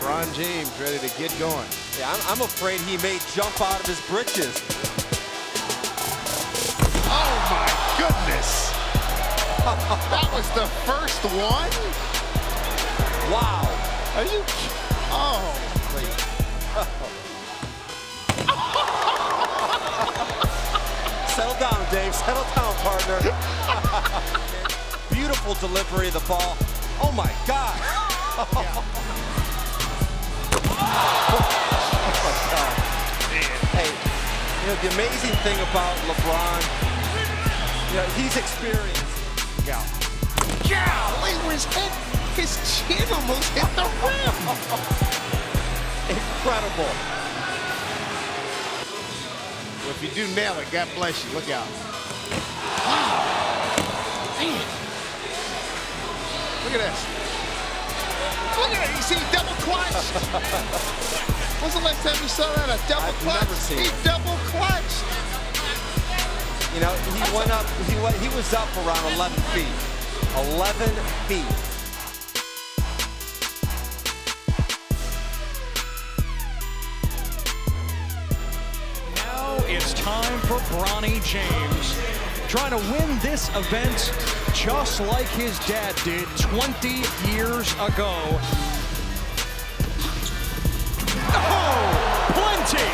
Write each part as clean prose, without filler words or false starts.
LeBron James ready to get going. Yeah, I'm afraid he may jump out of his britches. Oh my goodness! That was the first one? Wow. Are you? Oh. Settle down, Dave. Settle down, partner. Beautiful delivery of the ball. Oh my God. Oh my God. Hey, you know, the amazing thing about LeBron, you know, he's experienced. Yeah. Golly, his chin almost hit the rim. Incredible. Well, if you do nail it, God bless you. Look out. Wow. Man. Look at this. Look at it. You see, double clutch. When's the last time you saw that? A double clutch? I've never seen it. He double clutched. You know, he went up, he was up around 11 feet. 11 feet. Now it's time for Bronny James, trying to win this event just like his dad did 20 years ago. Oh, plenty!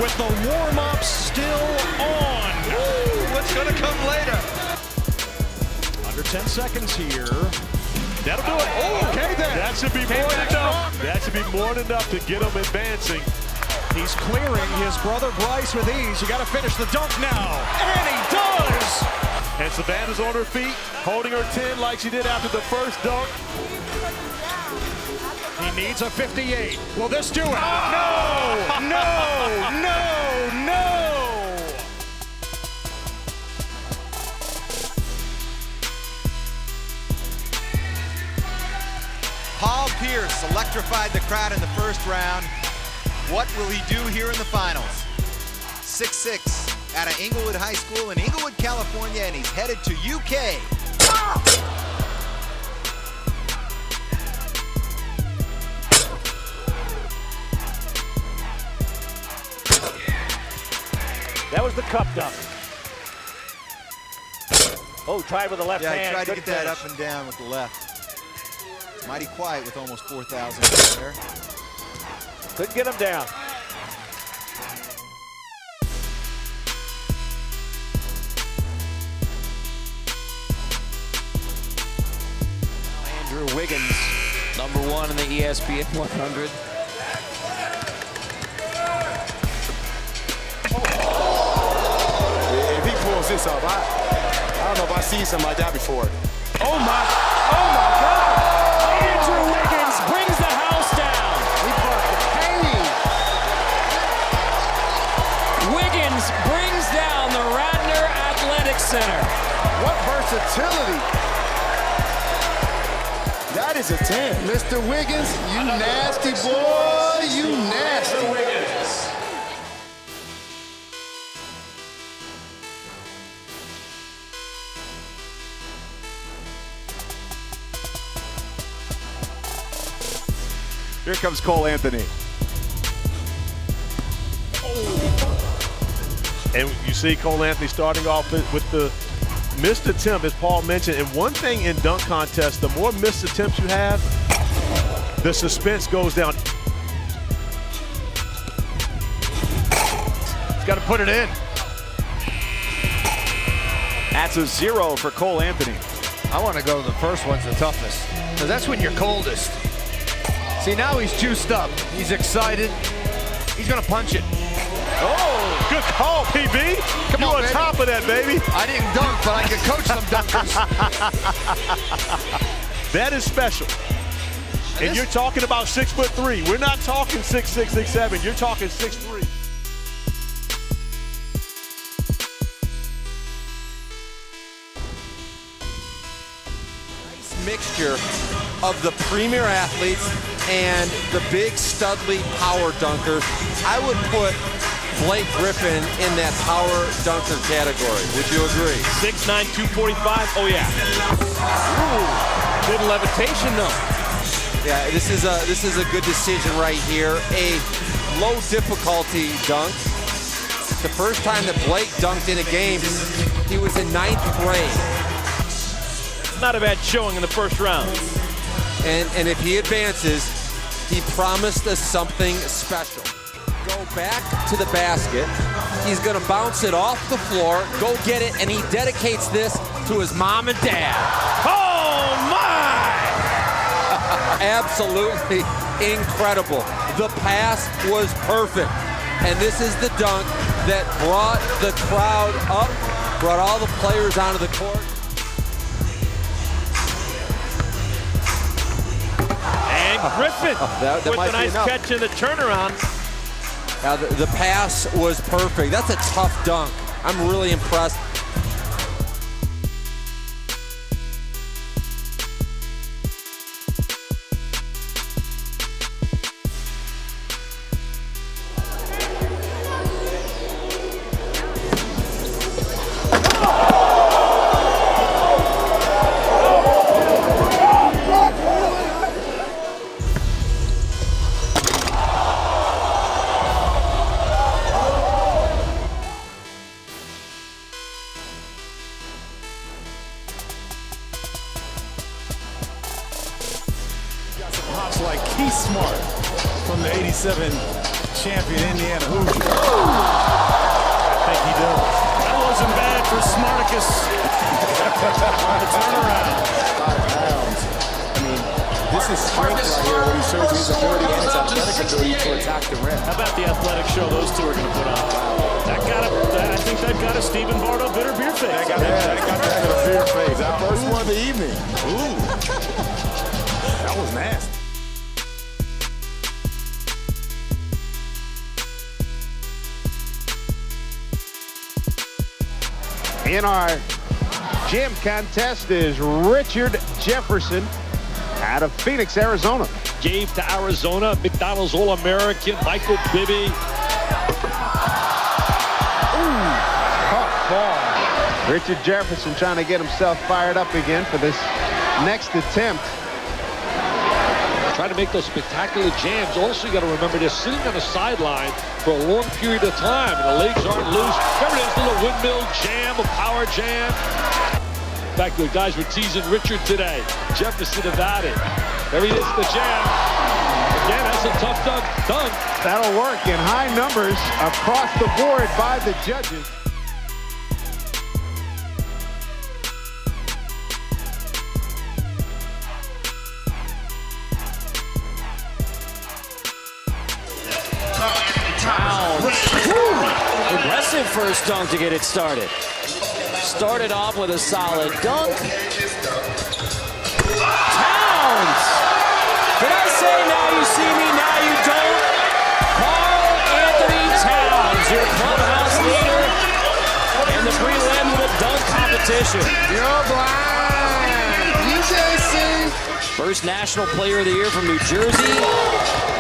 With the warm-up still on. Ooh, what's gonna come later? Under 10 seconds here. That'll do it. Oh, okay then. That should be more than enough. That should be more than enough to get him advancing. He's clearing his brother Bryce with ease. You got to finish the dunk now. And he does! And Savannah's on her feet, holding her 10 like she did after the first dunk. He needs a 58. Will this do it? No! No! No! No! Paul Pierce electrified the crowd in the first round. What will he do here in the finals? 6'6", out of Inglewood High School in Inglewood, California, and he's headed to UK. That was the cup dunk. Oh, tried with the left hand. Yeah, he tried to Good get that finish. up and down with the left. It's mighty quiet with almost 4,000 there. Couldn't get him down. Andrew Wiggins, #1 in the ESPN 100. If he pulls this up, I don't know if I've seen something like that before. Oh my God! Andrew Wiggins brings the house down. Wiggins brings down the Radnor Athletic Center. What versatility. That is a 10. Mr. Wiggins, you nasty boy, you nasty. Here comes Cole Anthony. And you see Cole Anthony starting off with the missed attempt, as Paul mentioned. And one thing in dunk contests, the more missed attempts you have, the suspense goes down. He's got to put it in. That's a 0 for Cole Anthony. I want to go to the first one's the toughest, because that's when you're coldest. See, now he's juiced up. He's excited. He's going to punch it. Oh, good call, PB. Come you on, on baby. top of that, baby. I didn't dunk, but I can coach some dunkers. That is special. And you're talking about 6'3". We're not talking 6'6", 6'7". You're talking 6'3". Mixture of the premier athletes and the big studly power dunkers. I would put Blake Griffin in that power dunker category. Would you agree? 6'9", 245. Oh yeah. Ooh, good levitation though. Yeah, this is a good decision right here. A low difficulty dunk. The first time that Blake dunked in a game, he was in 9th grade. Not a bad showing in the first round. And if he advances, he promised us something special. Go back to the basket. He's going to bounce it off the floor, go get it, and he dedicates this to his mom and dad. Oh, my! Absolutely incredible. The pass was perfect. And this is the dunk that brought the crowd up, brought all the players onto the court. And Griffin that with might a be nice enough. catch in the turnaround. Now the pass was perfect. That's a tough dunk. I'm really impressed. Like Keith Smart from the '87 champion Indiana Hoosiers. I think he does. That wasn't bad for Smarticus. The turnaround. 5 pounds. I mean, this is strength right here where he shows his ability and his athletic ability to attack the rim. How about the athletic show those two are going to put on? I think that got a Stephen Bardo bitter beer face. That got that beer face. That first one of the evening. Ooh. That was nasty. In our gym contest is Richard Jefferson out of Phoenix, Arizona. Gave to Arizona, McDonald's All-American, Michael Bibby. Tough ball. Richard Jefferson trying to get himself fired up again for this next attempt. Trying to make those spectacular jams. Also, you got to remember they're sitting on the sideline for a long period of time, and the legs aren't loose. Remember this little windmill jam, a power jam. In fact, the guys were teasing Richard today. Jefferson about it. There he is, the jam. Again, that's a tough dunk. That'll work in high numbers across the board by the judges. Aggressive first dunk to get it started. Started off with a solid dunk. Towns! Did I say now you see me, now you don't? Karl Anthony Towns, your clubhouse leader in the prelim with a dunk competition. You're blind. You can't see. First National Player of the Year from New Jersey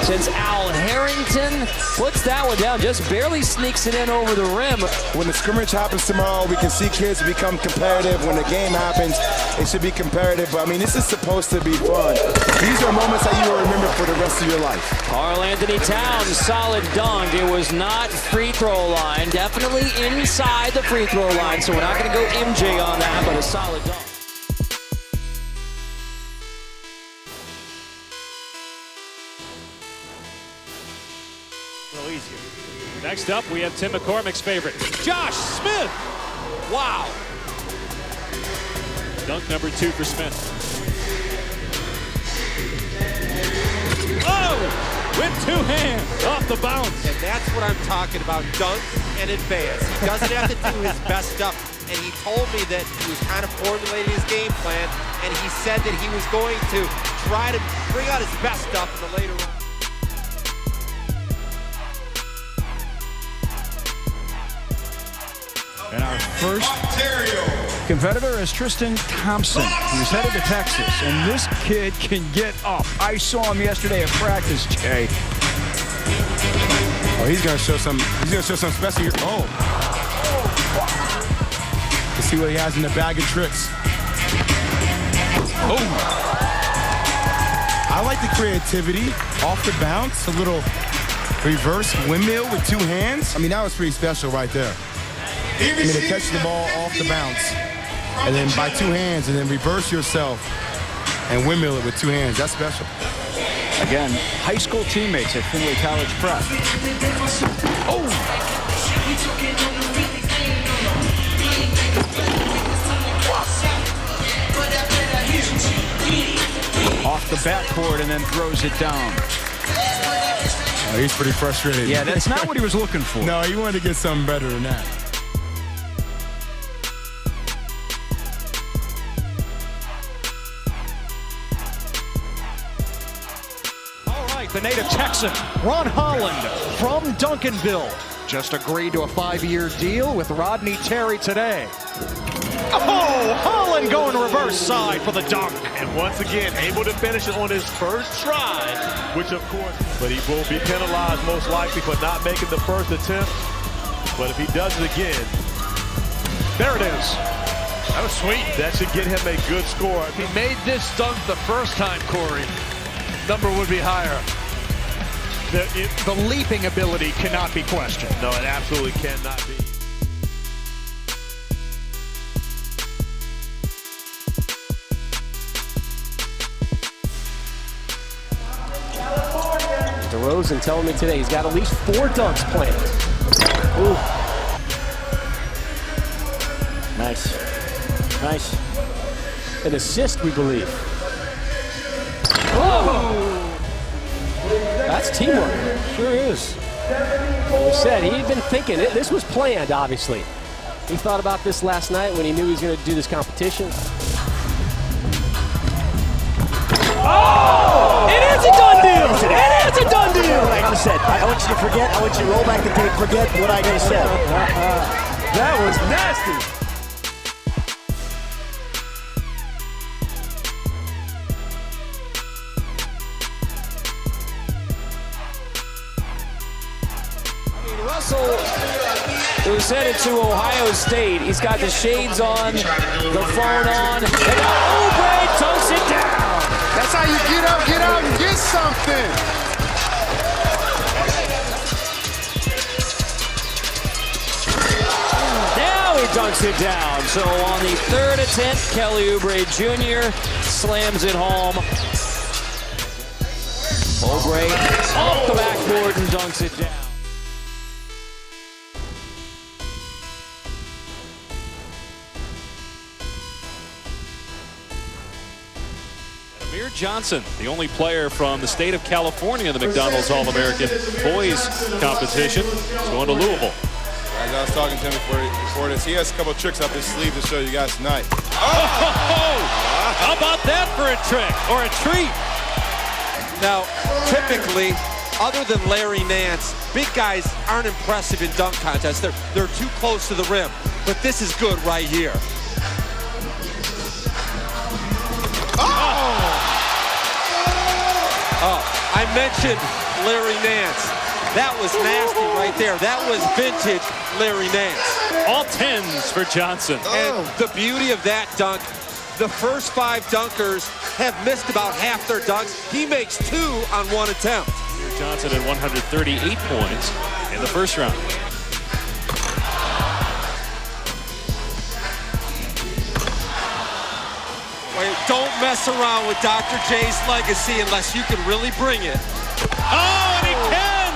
since Al Harrington puts that one down, just barely sneaks it in over the rim. When the scrimmage happens tomorrow, we can see kids become competitive. When the game happens, it should be competitive. But I mean, this is supposed to be fun. These are moments that you will remember for the rest of your life. Karl Anthony Towns, solid dunk. It was not free throw line, definitely inside the free throw line. So we're not going to go MJ on that, but a solid dunk. Easier. Next up, we have Tim McCormick's favorite, Josh Smith. Wow. Dunk number 2 for Smith. Oh, with 2 hands off the bounce. And that's what I'm talking about, dunk and advance. He doesn't have to do his best stuff. And he told me that he was kind of formulating his game plan, and he said that he was going to try to bring out his best stuff in the later round. And our first competitor is Tristan Thompson. He's headed to Texas, and this kid can get up. I saw him yesterday at practice, Jay. Oh, he's gonna show some. He's gonna show some special. Oh, let's see what he has in the bag of tricks. Oh, I like the creativity off the bounce, a little reverse windmill with two hands. I mean, that was pretty special right there. I mean, to catch the ball off the bounce and then by two hands and then reverse yourself and windmill it with two hands. That's special. Again, high school teammates at Findlay College Prep. Oh! Off the backboard and then throws it down. Oh, he's pretty frustrated. Yeah, that's not what he was looking for. No, he wanted to get something better than that. The native Texan, Ron Holland from Duncanville, just agreed to a 5-year deal with Rodney Terry today. Oh, Holland going reverse side for the dunk. And once again, able to finish it on his first try, which of course, but he will be penalized most likely for not making the first attempt. But if he does it again, there it is. That was sweet. That should get him a good score. If he made this dunk the first time, Corey, number would be higher. The leaping ability cannot be questioned. No, it absolutely cannot be. DeRozan telling me today he's got at least 4 dunks planned. Ooh. Nice. Nice. An assist, we believe. Oh! That's teamwork. Sure is. Like we said, he'd been thinking. This was planned, obviously. He thought about this last night when he knew he was going to do this competition. Oh! It is a done deal! It is a done deal! Like I said, I want you to forget. I want you to roll back the tape, forget what I just said. That was nasty. Russell, who's headed to Ohio State. He's got the shades on, the phone on, and Oubre dunks it down. That's how you get out and get something. Now he dunks it down. So on the 3rd attempt, Kelly Oubre Jr. slams it home. Oubre off the backboard and dunks it down. Amir Johnson, the only player from the state of California in the McDonald's All-American Boys competition, is going to Louisville. As I was talking to him before this, he has a couple tricks up his sleeve to show you guys tonight. Oh! How about that for a trick or a treat? Now, typically, other than Larry Nance, big guys aren't impressive in dunk contests. They're too close to the rim. But this is good right here. Oh, I mentioned Larry Nance. That was nasty right there. That was vintage Larry Nance. All 10s for Johnson. And the beauty of that dunk, the first 5 dunkers have missed about half their dunks. He makes 2 on 1 attempt. Johnson had 138 points in the first round. Don't mess around with Dr. J's legacy unless you can really bring it. Oh, and he can!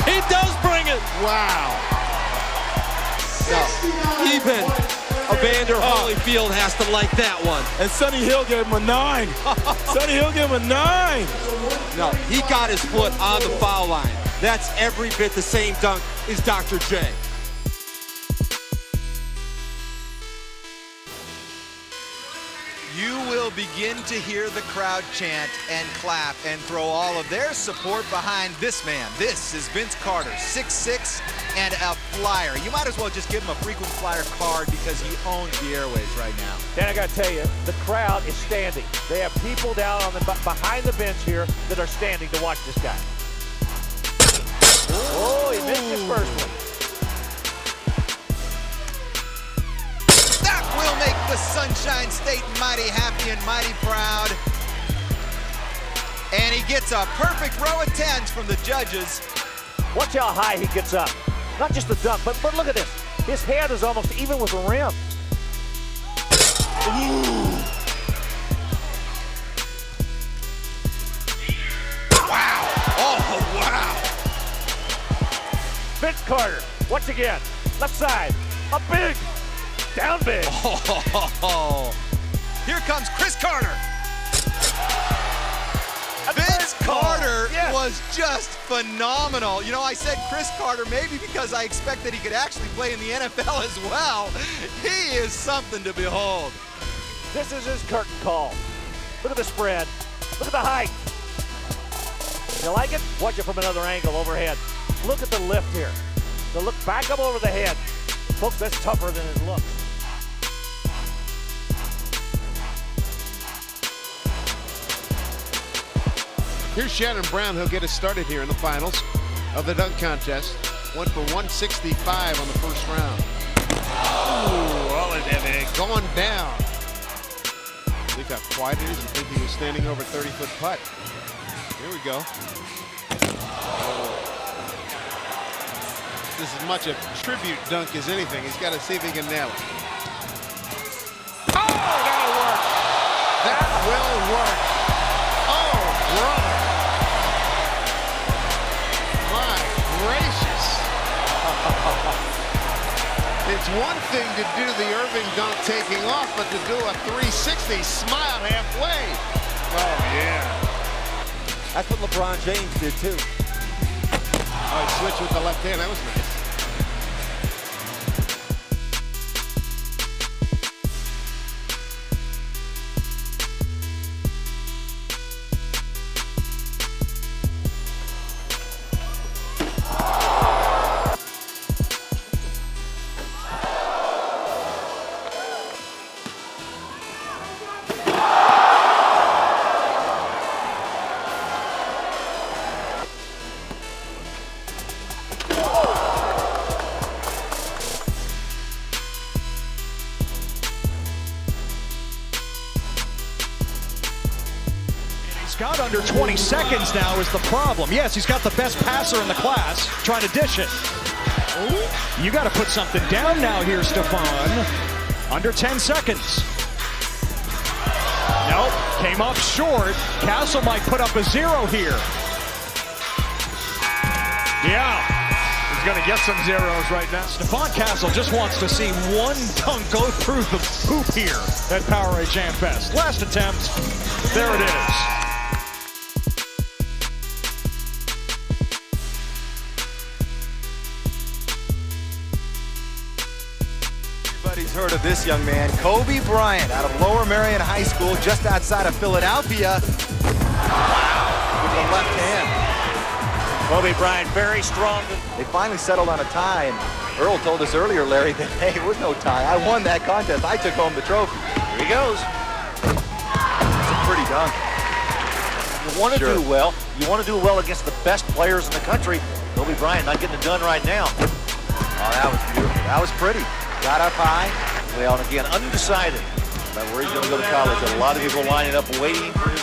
He does bring it! Wow. Now, even Evander Holyfield has to like that one. And Sonny Hill gave him a 9. Sonny Hill gave him a 9. No, he got his foot on the foul line. That's every bit the same dunk as Dr. J. You will begin to hear the crowd chant and clap and throw all of their support behind this man. This is Vince Carter, 6'6", and a flyer. You might as well just give him a frequent flyer card because he owns the airways right now. And I got to tell you, the crowd is standing. They have people down on the behind the bench here that are standing to watch this guy. Oh, he missed his first one. That will make the Sunshine State mighty happy and mighty proud. And he gets a perfect row of 10s from the judges. Watch how high he gets up. Not just the dunk, but look at this. His head is almost even with the rim. Ooh. Wow. Oh, wow. Vince Carter, once again, left side, up big, down big. Oh. Here comes Chris Carter. Vince Carter was just phenomenal. You know, I said Chris Carter maybe because I expected he could actually play in the NFL as well. He is something to behold. This is his curtain call. Look at the spread. Look at the height. You like it? Watch it from another angle overhead. Look at the lift here. The look back up over the head. Folks, that's tougher than it looks. Here's Shannon Brown. He'll get us started here in the finals of the dunk contest. Went for 165 on the first round. Oh, going down. Look how quiet it is. I think he was standing over 30-foot putt. Here we go. This is as much a tribute dunk as anything. He's got to see if he can nail it. Oh, that'll work. That will work. Oh, brother. My gracious. It's one thing to do the Irving dunk taking off, but to do a 360 smile halfway. Oh, yeah. That's what LeBron James did, too. Oh, he switched with the left hand. That was nice. Got under 20 seconds now is the problem. Yes, he's got the best passer in the class trying to dish it. You got to put something down now here, Stephon. Under 10 seconds. Nope, came up short. Castle might put up a 0 here. Yeah, he's going to get some zeros right now. Stephon Castle just wants to see one dunk go through the hoop here at Powerade Jam Fest. Last attempt. There it is. Everybody's heard of this young man, Kobe Bryant, out of Lower Merion High School, just outside of Philadelphia. Wow, with the left hand. Kobe Bryant, very strong. They finally settled on a tie, and Earl told us earlier, Larry, that, hey, it was no tie. I won that contest. I took home the trophy. Here he goes. It's a pretty dunk. You want to do well. You want to do well against the best players in the country. Kobe Bryant not getting it done right now. Oh, that was beautiful. That was pretty. Got up high. Well, and again, undecided about where he's going to go to college. A lot of people lining up waiting for his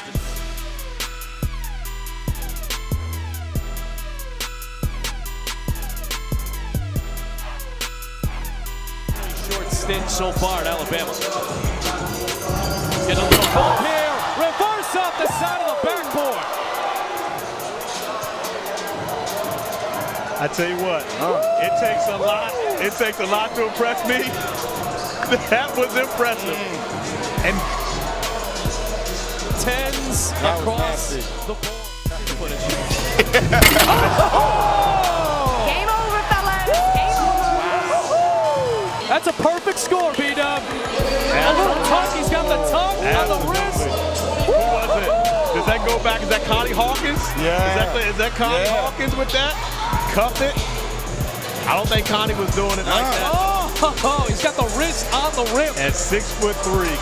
short stint so far at Alabama. Get a little bump here. Reverse off the side of the backboard. I tell you what, it takes a lot. It takes a lot to impress me. That was impressive. And 10s across the board. Game over, fellas. Game over. That's a perfect score, B-Dub. A little tuck. He's got the tuck on the wrist. Who was it? Does that go back? Is that Connie Hawkins? Yeah. Is that Connie Hawkins with that? Cuff it? I don't think Connie was doing it like that. Oh, he's got the wrist on the rim. At 6'3",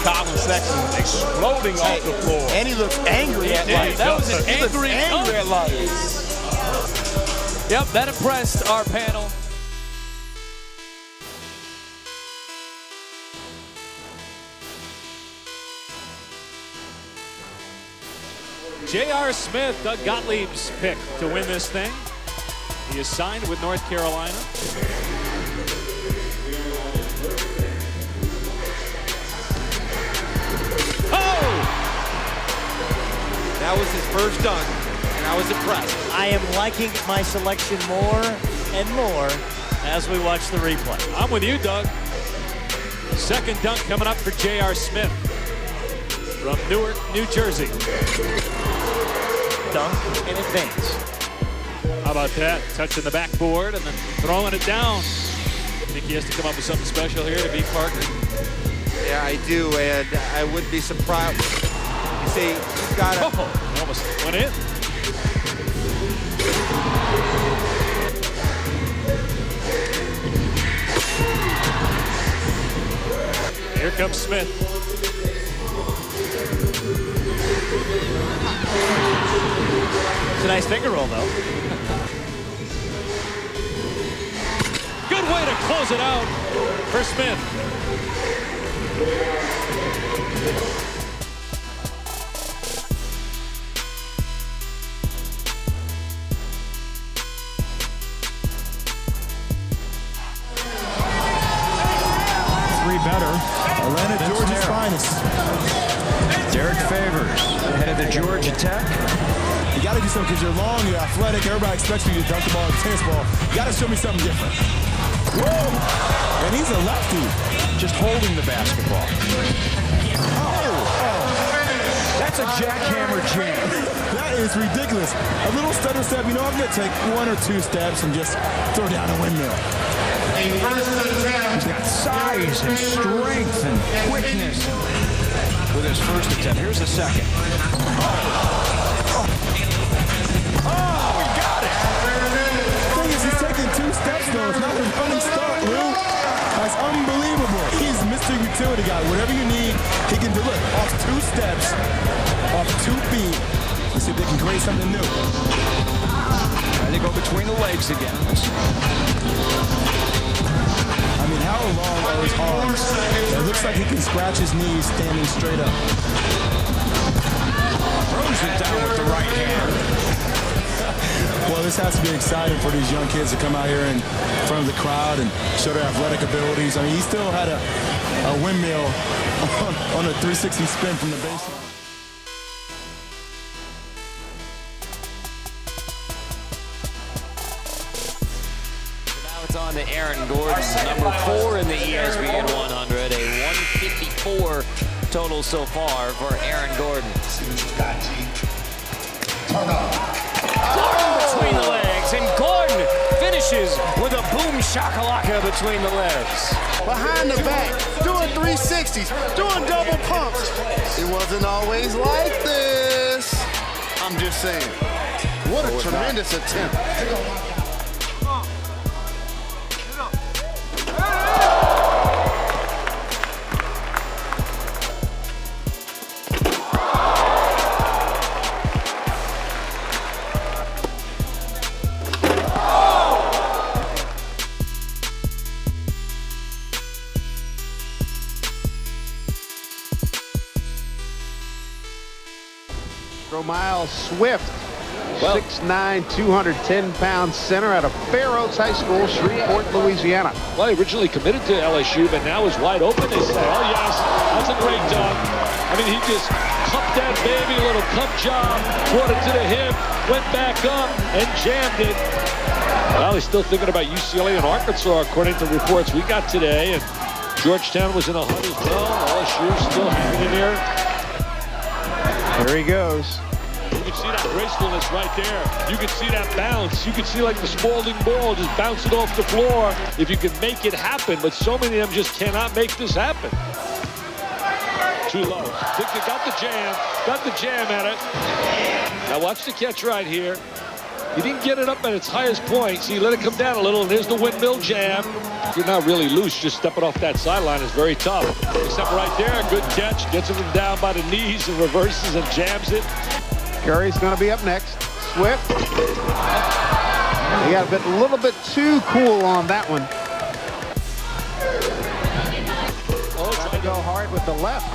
Collin Sexton exploding off the floor. And he looks angry at life. That was an angry at life. Yep, that impressed our panel. J.R. Smith, Doug Gottlieb's pick to win this thing. He is signed with North Carolina. That was his first dunk, and I was impressed. I am liking my selection more and more as we watch the replay. I'm with you, Doug. Second dunk coming up for J.R. Smith from Newark, New Jersey. Dunk in advance. How about that? Touching the backboard and then throwing it down. Think he has to come up with something special here to beat Parker? Yeah, I do, and I wouldn't be surprised. You see, you've got to... Oh, almost went in. Here comes Smith. It's a nice finger roll, though. Good way to close it out for Smith. Better. Atlanta, Georgia's finest. Derrick Favors ahead of the Georgia Tech. You got to do something because you're long, you're athletic. Everybody expects you to dunk the ball, tennis ball. You got to show me something different. Woo! And he's a lefty. Just holding the basketball. That's a jackhammer jam. That is ridiculous. A little stutter step. You know, I'm going to take 1 or 2 steps and just throw down a windmill. He's got size and strength and quickness with his first attempt. Here's the second. Oh, we got it! The thing is, he's taking 2 steps, though. It's not a funny start, Lou. That's unbelievable. He's Mr. Utility Guy. Whatever you need, he can do it. Off 2 steps, off 2 feet. Let's see if they can create something new. And they go between the legs again. I mean, how long are his arms? It looks like he can scratch his knees standing straight up. Throws it down with the right hand. Well, this has to be exciting for these young kids to come out here in front of the crowd and show their athletic abilities. I mean, he still had a windmill on a 360 spin from the baseline. On to Aaron Gordon, number 4 in the ESPN 100, a 154 total so far for Aaron Gordon. Gordon between the legs, and Gordon finishes with a boom shakalaka between the legs. Behind the back, doing 360s, doing double pumps. It wasn't always like this. I'm just saying. What a tremendous attempt. Stromile Swift, 6'9", 210-pound center out of Fair Oaks High School, Shreveport, Louisiana. Well, he originally committed to LSU, but now is wide open. They say, oh, yes, that's a great dunk. I mean, he just cupped that baby, a little cup job, brought it to the hip, went back up, and jammed it. Well, he's still thinking about UCLA and Arkansas, according to reports we got today. And Georgetown was in a hunt as well. LSU still hanging in there. Here he goes. You can see that gracefulness right there. You can see that bounce. You can see like the Spalding ball just bouncing off the floor. If you can make it happen, but so many of them just cannot make this happen. Too low. Think they got the jam at it. Now watch the catch right here. He didn't get it up at its highest point, so you let it come down a little, and there's the windmill jam. If you're not really loose, just stepping off that sideline is very tough. Except right there, good catch, gets him down by the knees and reverses and jams it. Curry's going to be up next. Swift. He got a little bit too cool on that one. Oh, trying to go hard with the left.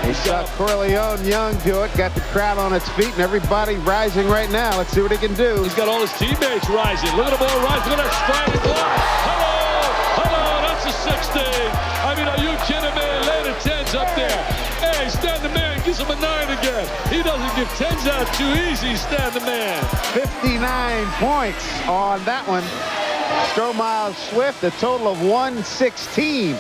He saw Corleone Young do it, got the crowd on its feet, and everybody rising right now. Let's see what he can do. He's got all his teammates rising. Look at them all rising. Look at that stride block. Hello, that's a 16. I mean, are you kidding me? Later 10's up there. Hey, stand the man, gives him a 9 again. He doesn't give 10s out too easy, stand the man. 59 points on that one. Stromile Swift, a total of 116.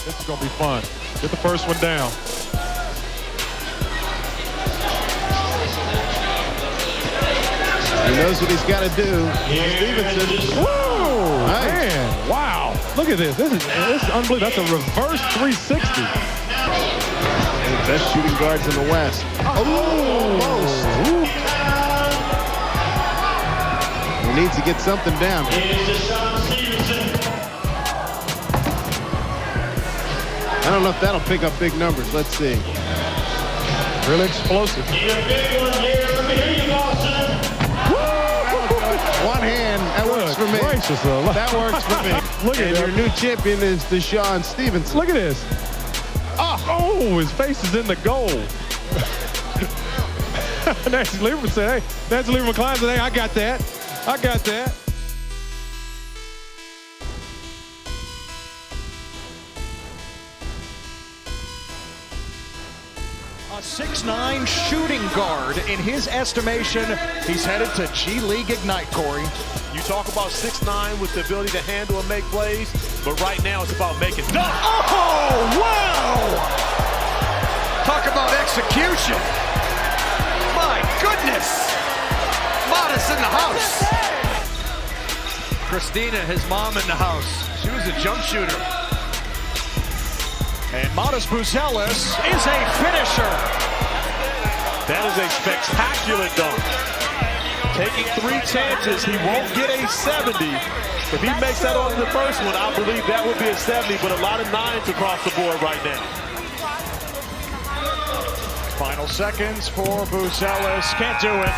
This is going to be fun. Get the first one down. He knows what he's got to do. Stevenson. Whoa, nice. Man, wow. Look at this. This is unbelievable. That's a reverse 360. Best shooting guards in the West. Almost. He needs to get something down. I don't know if that'll pick up big numbers. Let's see. Really explosive. One hand. That works for me. Gracious, that works for me. Look at your new champion is DeShawn Stevenson. Look at this. Oh, his face is in the goal. Nancy Lieberman said, hey, Nancy Lieberman Klein said, hey, I got that. I got that. A 6'9" shooting guard. In his estimation, he's headed to G League Ignite, Corey. You talk about 6'9" with the ability to handle and make plays, but right now it's about making dunks. Oh, wow! Talk about execution. My goodness. Modest in the house. Christina, his mom in the house. She was a jump shooter. And Modest Buzelis is a finisher. That is a spectacular dunk. Taking 3 chances, he won't get a 70. If he makes that on the first one, I believe that would be a 70, but a lot of 9s across the board right now. Final seconds for Buzelis. Can't do it.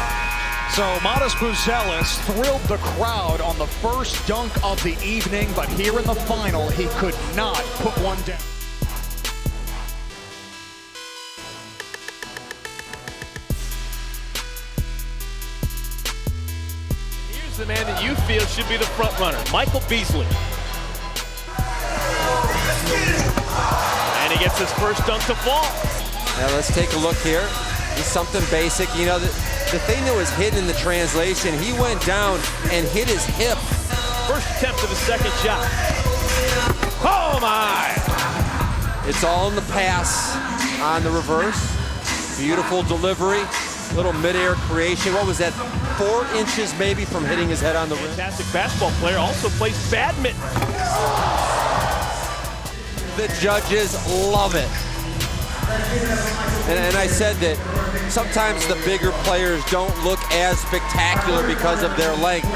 So Modest Buzelis thrilled the crowd on the first dunk of the evening, but here in the final, he could not put one down. Here's the man that you feel should be the front runner, Michael Beasley. And he gets his first dunk to fall. Now let's take a look here. It's something basic. You know, the thing that was hidden in the translation, he went down and hit his hip. First attempt of the second shot. Oh my! It's all in the pass on the reverse. Beautiful delivery. Little midair creation. What was that? 4 inches maybe from hitting his head on the rim. Fantastic basketball player. Also plays badminton. The judges love it. And I said that sometimes the bigger players don't look as spectacular because of their length.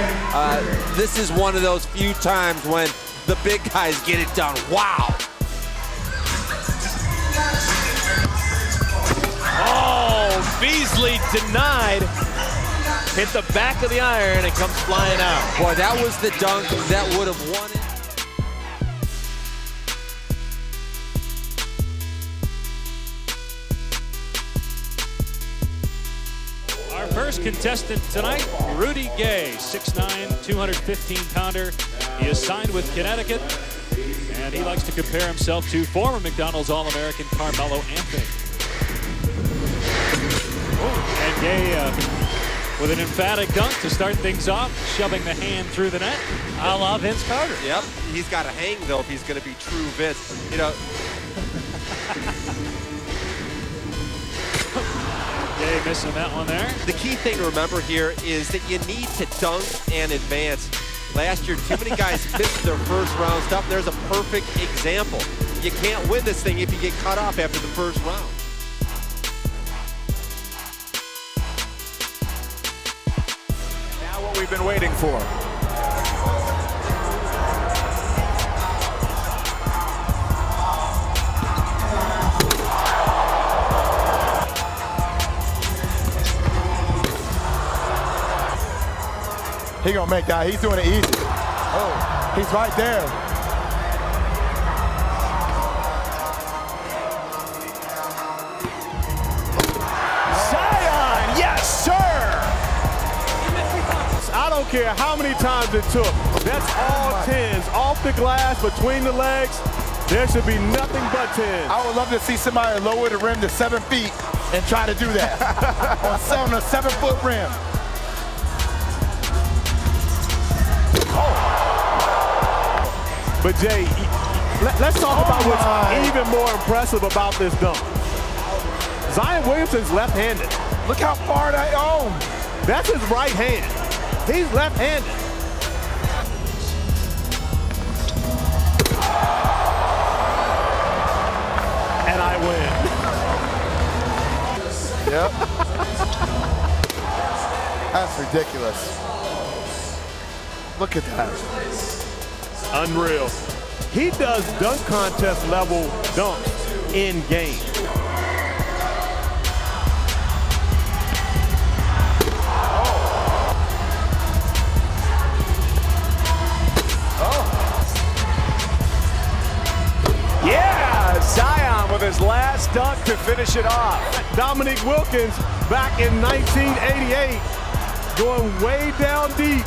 This is one of those few times when the big guys get it done. Wow. Oh, Beasley denied. Hit the back of the iron and comes flying out. Boy, that was the dunk that would have won it. Our first contestant tonight, Rudy Gay, 6'9", 215-pounder. He is signed with Connecticut, and he likes to compare himself to former McDonald's All-American Carmelo Anthony. And Gay with an emphatic dunk to start things off, shoving the hand through the net, a la Vince Carter. Yep, he's got to hang, though, if he's going to be true Vince. You know. Gay missing that one there. The key thing to remember here is that you need to dunk and advance. Last year, too many guys missed their first round stuff. There's a perfect example. You can't win this thing if you get cut off after the first round. Now what we've been waiting for. He gonna make that. He's doing it easy. Oh, he's right there. Zion, yes, sir! I don't care how many times it took. That's all 10s. Off the glass, between the legs, there should be nothing but 10s. I would love to see somebody lower the rim to 7 feet and try to do that on a 7-foot rim. But Jay, let's talk about what's even more impressive about this dunk. Zion Williamson's left-handed. Look how far that That's his right hand. He's left-handed. And I win. Yep. That's ridiculous. Look at that. Unreal. He does dunk contest level dunks in game. Yeah, Zion with his last dunk to finish it off. Dominique Wilkins back in 1988 going way down deep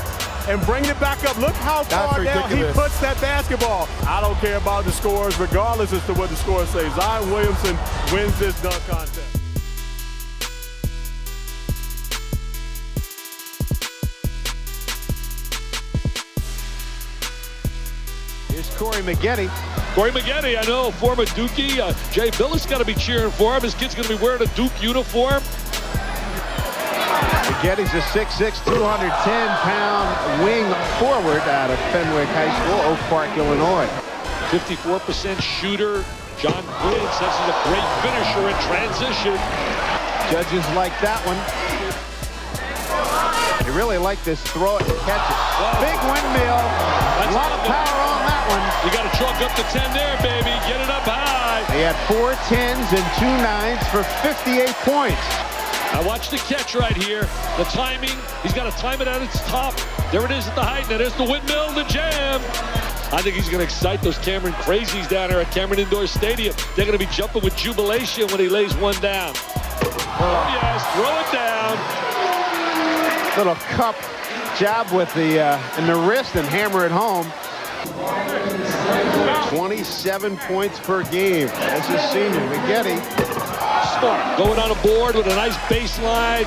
and bringing it back up. Look how far down he puts that basketball. I don't care about the scores, regardless as to what the scores say. Zion Williamson wins this dunk contest. Here's Corey Maggette. Corey Maggette, I know, former Dookie. Jay Billis got to be cheering for him. His kid's going to be wearing a Duke uniform. Maggette's a 6'6", 210-pound wing forward out of Fenwick High School, Oak Park, Illinois. 54% shooter. John Quinn says he's a great finisher in transition. Judges like that one. They really like this throw it and catch it. Wow. Big windmill. A lot of power on that one. You got to chalk up the 10 there, baby. Get it up high. He had 4 10s and 2 9s for 58 points. Now watch the catch right here. The timing. He's got to time it at its top. There it is at the height. Now there's the windmill, the jam. I think he's going to excite those Cameron crazies down there at Cameron Indoor Stadium. They're going to be jumping with jubilation when he lays one down. Oh, yes. Throw it down. Little cup jab with the in the wrist and hammer it home. 27 points per game as a senior. Maggette. Smart. Going on a board with a nice baseline.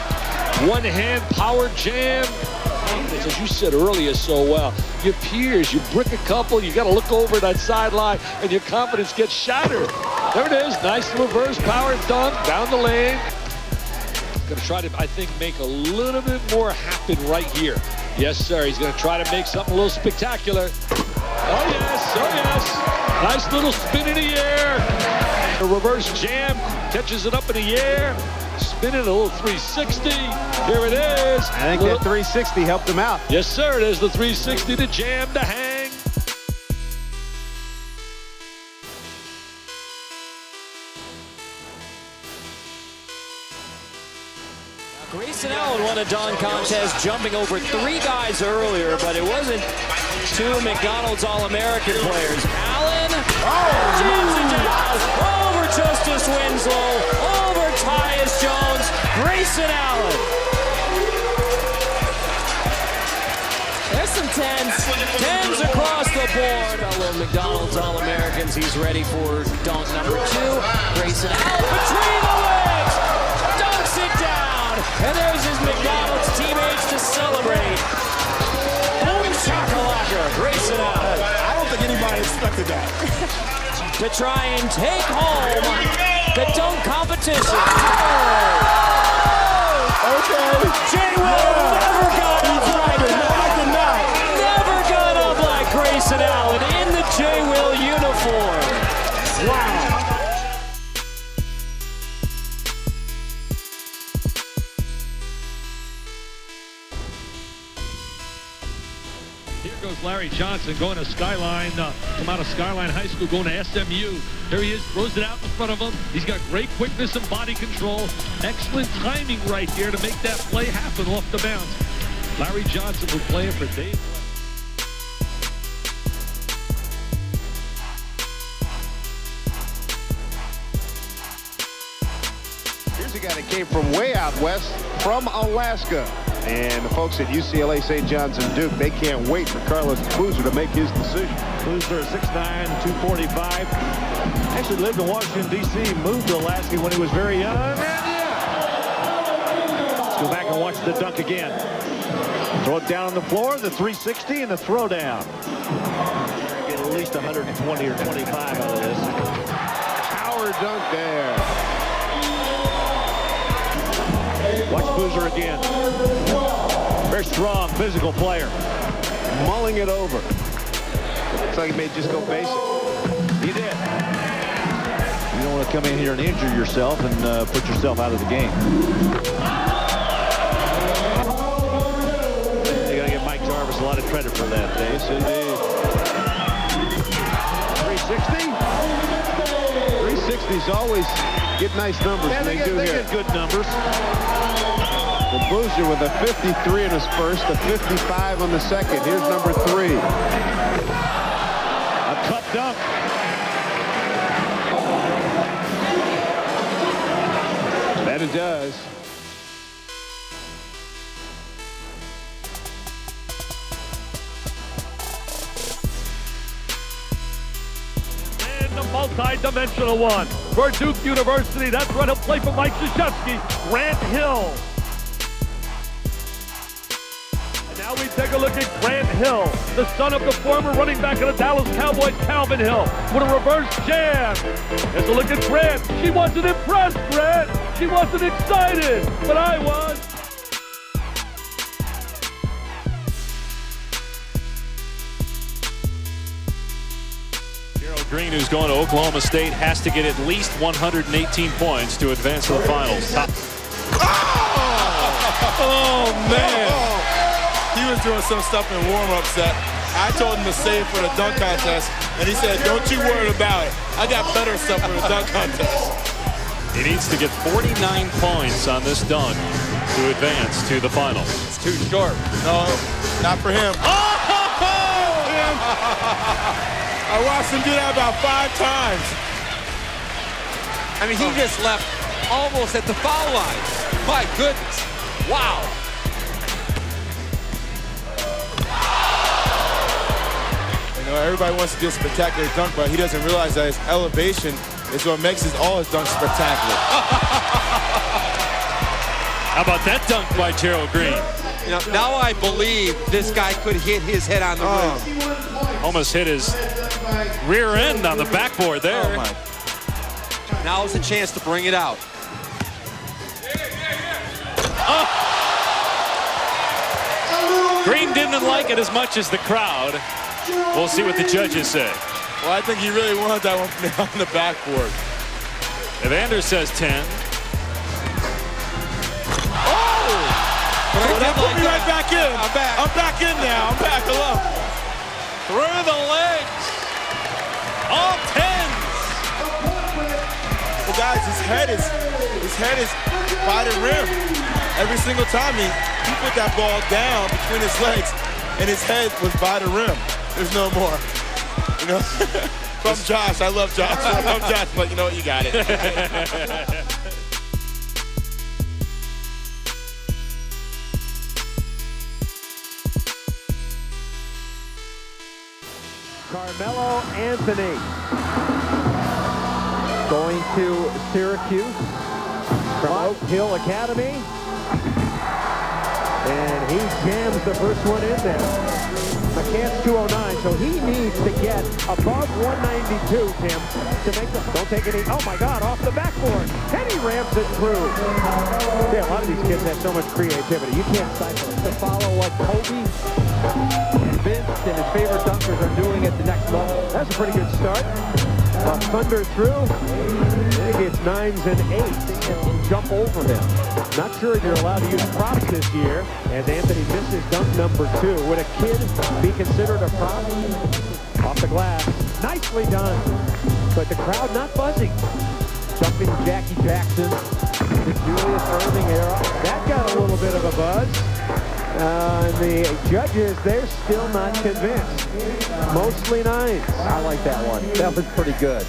One-hand power jam. As you said earlier so well, your peers, you brick a couple, you got to look over that sideline, and your confidence gets shattered. There it is. Nice reverse power dunk down the lane. Going to try to, I think, make a little bit more happen right here. Yes, sir. He's going to try to make something a little spectacular. Oh, yes. Oh, yes. Nice little spin in the air. A reverse jam. Catches it up in the air. Spinning a little 360. Here it is. I think that 360 helped him out. Yes, sir. There's the 360 to jam to hang. Grayson Allen won a dunk contest jumping over 3 guys earlier, but it wasn't 2 McDonald's All-American players. Allen jams it down over Justice Winslow, over Tyus Jones, Grayson Allen. There's some 10s. 10s across the board. Fellow McDonald's All-Americans, he's ready for dunk number 2. Grayson Allen between the legs, dunks it down. And there's his McDonald's teammates to celebrate. Boom shakalaka, Grayson Allen. I don't think anybody expected that. To try and take home the dunk competition. Okay. Jay Will never got up like that. Never got up like Grayson Allen in the Jay Will uniform. Wow. Larry Johnson going to Skyline, from out of Skyline High School, going to SMU. There he is, throws it out in front of him. He's got great quickness and body control. Excellent timing right here to make that play happen off the bounce. Larry Johnson was playing for Dave. guy that came from way out west, from Alaska. And the folks at UCLA, St. John's, and Duke, they can't wait for Carlos Boozer to make his decision. Boozer, 6'9", 245. Actually lived in Washington, D.C., moved to Alaska when he was very young. And let's go back and watch the dunk again. Throw it down on the floor, the 360, and the throwdown. Get at least 120 or 25 out of this. Power dunk there. Watch Boozer again. Very strong, physical player. Mulling it over. Looks like he may just go basic. He did. You don't want to come in here and injure yourself and put yourself out of the game. You got to give Mike Jarvis a lot of credit for that, Dave. Yes, indeed. 360? 360s always get nice numbers. Yeah, they get good numbers. The Boozer with a 53 in his first, a 55 on the second. Here's number 3. A cut dunk. That it does. And the multi-dimensional one for Duke University. That's right, he'll play for Mike Krzyzewski. Grant Hill. Now we take a look at Grant Hill, the son of the former running back of the Dallas Cowboys, Calvin Hill, with a reverse jam. Here's a look at Grant. She wasn't impressed, Grant. She wasn't excited, but I was. Gerald Green, who's going to Oklahoma State, has to get at least 118 points to advance to the finals. Oh, man. He was doing some stuff in warm-ups that I told him to save for the dunk contest, and he said, don't you worry about it. I got better stuff for the dunk contest. He needs to get 49 points on this dunk to advance to the finals. It's too short. No, not for him. I watched him do that about 5 times. I mean, he just left almost at the foul line. My goodness. Wow. Everybody wants to do a spectacular dunk, but he doesn't realize that his elevation is what makes all his dunks spectacular. How about that dunk by Gerald Green? You know, now I believe this guy could hit his head on the rim. Almost hit his rear end on the backboard there. Oh my. Now's the chance to bring it out. Oh. Green didn't like it as much as the crowd. We'll see what the judges say. Well, I think he really wanted that one on the backboard. Evander says 10. Oh! That put me right back in. I'm back. I'm back in now. I'm back alone. Through the legs. All 10s. Well, guys, his head is by the rim. Every single time he put that ball down between his legs, and his head was by the rim. There's no more. You know, from Josh, I love Josh. I'm Josh, but you know what, you got it. Carmelo Anthony going to Syracuse from Oak Hill Academy. And he jams the first one in there. McCann's 209, so he needs to get above 192, Tim, to make the... Don't take any... Oh, my God, off the backboard. And he ramps it through. Yeah, a lot of these kids have so much creativity. You can't stifle it. To follow what Kobe and Vince and his favorite dunkers are doing at the next level. That's a pretty good start. Thunder through. Maybe it's 9s and 8s and jump over him. Not sure if you're allowed to use props this year as Anthony misses dunk number 2. Would a kid be considered a prop? Off the glass. Nicely done. But the crowd not buzzing. Jumping Jackie Jackson, the Julius Erving era. That got a little bit of a buzz. And the judges, they're still not convinced. Mostly 9s. I like that one. That was pretty good.